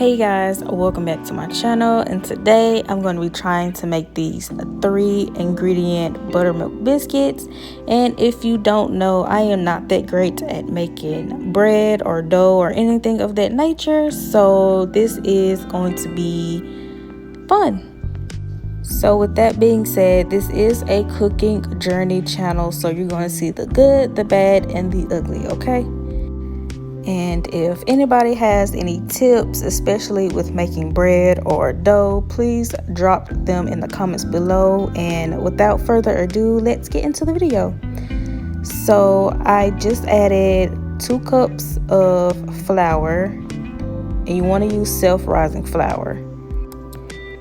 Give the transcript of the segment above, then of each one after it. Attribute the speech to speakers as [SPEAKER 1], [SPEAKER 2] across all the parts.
[SPEAKER 1] Hey guys, welcome back to my channel, and today I'm going to be trying to make these 3-ingredient buttermilk biscuits. And if you don't know, I am not that great at making bread or dough or anything of that nature, so this is going to be fun. So with that being said, this is a cooking journey channel, so you're going to see the good, the bad, and the ugly, okay? And if anybody has any tips, especially with making bread or dough, please drop them in the comments below. And without further ado, let's get into the video. So I just added 2 cups of flour, and you want to use self-rising flour.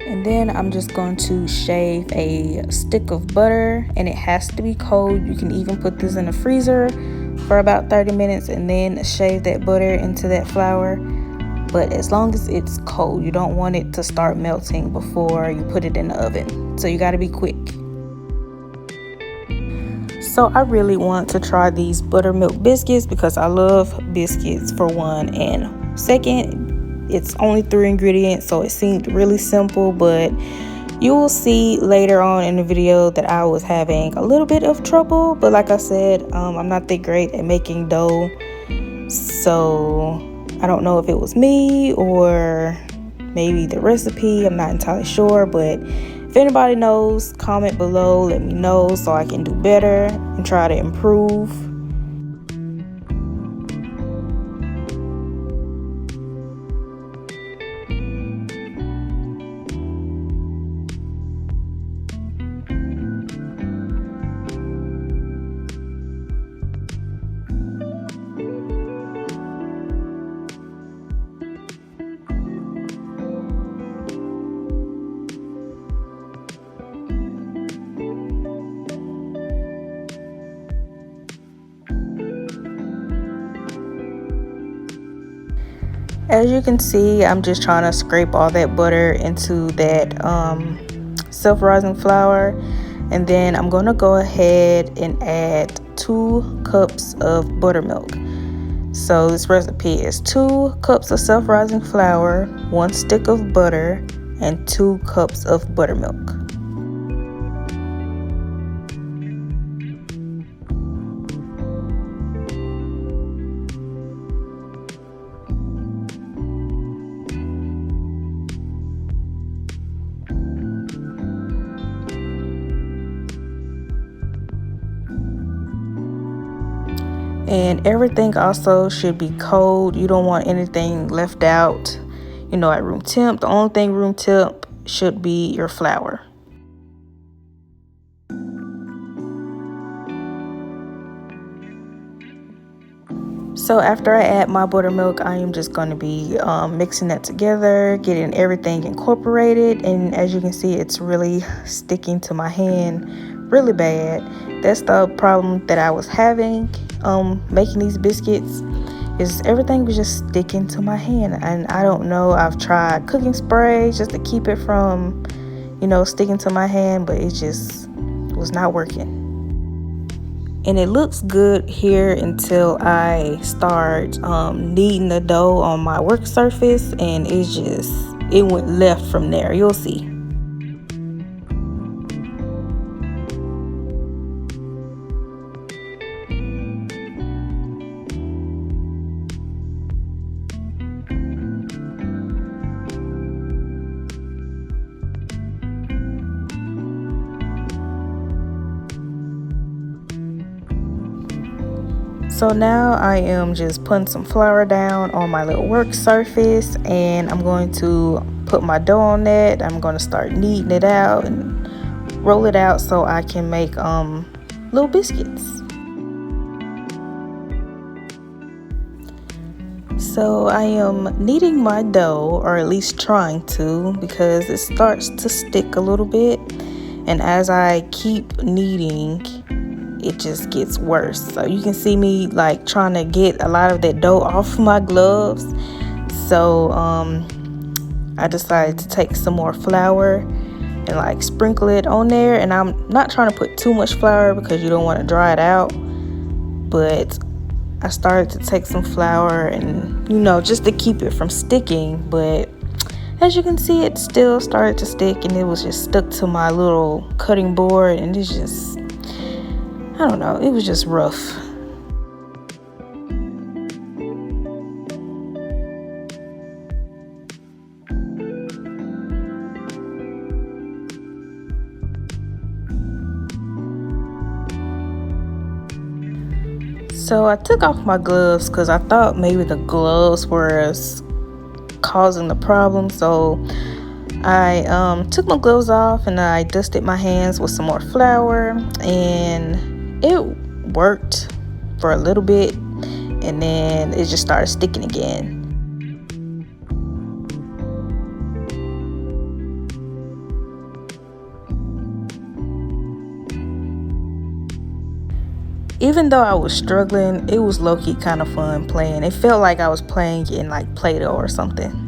[SPEAKER 1] And then I'm just going to shave a stick of butter, and it has to be cold. You can even put this in the freezer for about 30 minutes and then shave that butter into that flour. But as long as it's cold, you don't want it to start melting before you put it in the oven. So you got to be quick. So I really want to try these buttermilk biscuits because I love biscuits, for one, and second, it's only 3 ingredients, so it seemed really simple, but you will see later on in the video that I was having a little bit of trouble. But like I said, I'm not that great at making dough, so I don't know if it was me or maybe the recipe. I'm not entirely sure, but if anybody knows, comment below, let me know so I can do better and try to improve. As you can see, I'm just trying to scrape all that butter into that self-rising flour, and then I'm going to go ahead and add 2 cups of buttermilk. So this recipe is 2 cups of self-rising flour, 1 stick of butter, and 2 cups of buttermilk. And everything also should be cold. You don't want anything left out, at room temp. The only thing room temp should be your flour. So after I add my buttermilk, I am just going to be mixing that together, getting everything incorporated. And as you can see, it's really sticking to my hand really bad. That's the problem that I was having making these biscuits, is everything was just sticking to my hand. And I don't know, I've tried cooking spray just to keep it from, sticking to my hand, but it just was not working. And it looks good here until I start kneading the dough on my work surface, and it went left from there. You'll see. So now I am just putting some flour down on my little work surface, and I'm going to put my dough on that. I'm going to start kneading it out and roll it out so I can make little biscuits. So I am kneading my dough, or at least trying to, because it starts to stick a little bit, and as I keep kneading, it just gets worse. So you can see me like trying to get a lot of that dough off my gloves. So I decided to take some more flour and like sprinkle it on there. And I'm not trying to put too much flour because you don't want to dry it out, but I started to take some flour and, you know, just to keep it from sticking. But as you can see, it still started to stick, and it was just stuck to my little cutting board, and it's just, I don't know, it was just rough. So I took off my gloves because I thought maybe the gloves were causing the problem. So I took my gloves off and I dusted my hands with some more flour, and it worked for a little bit, and then it just started sticking again. Even though I was struggling, it was low-key kind of fun playing. It felt like I was playing in like Play-Doh or something.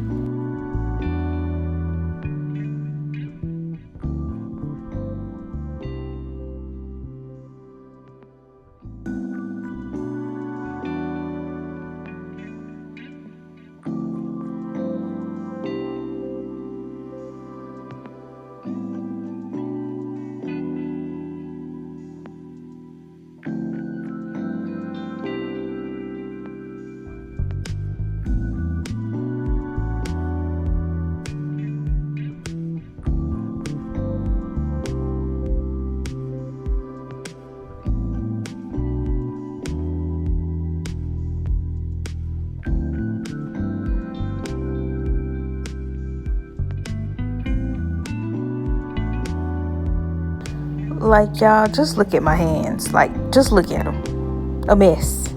[SPEAKER 1] Like, y'all, just look at my hands. Like, just look at them. A mess.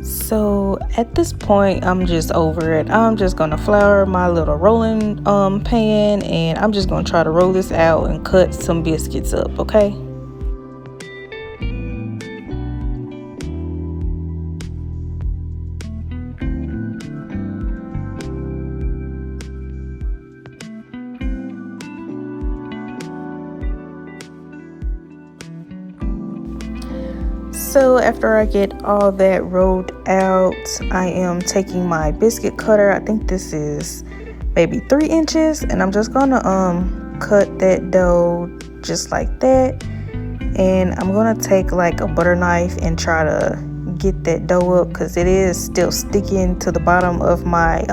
[SPEAKER 1] So at this point, I'm just over it. I'm just gonna flour my little rolling pan, and I'm just gonna try to roll this out and cut some biscuits up, okay? So after I get all that rolled out, I am taking my biscuit cutter. I think this is maybe 3 inches, and I'm just gonna cut that dough just like that. And I'm gonna take like a butter knife and try to get that dough up, because it is still sticking to the bottom of my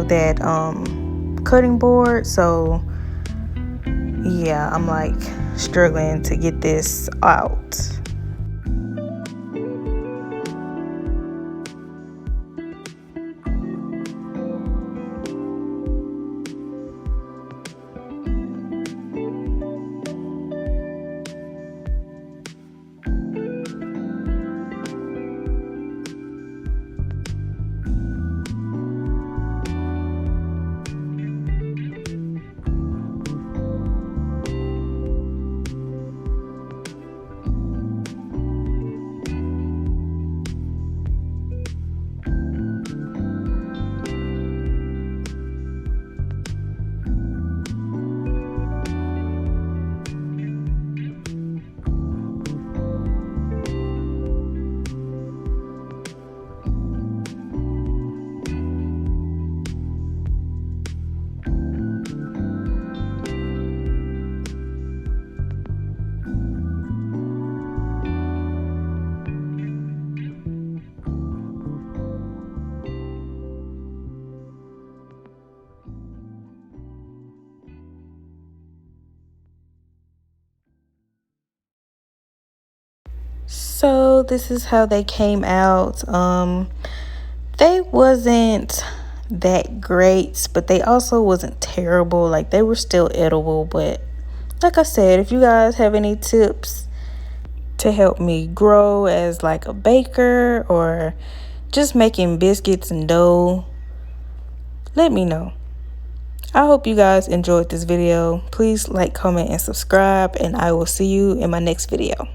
[SPEAKER 1] that cutting board. So yeah, I'm like struggling to get this out. So this is how they came out. They wasn't that great, but they also wasn't terrible. Like, they were still edible. But like I said, if you guys have any tips to help me grow as like a baker, or just making biscuits and dough, let me know. I hope you guys enjoyed this video. Please like, comment, and subscribe, and I will see you in my next video.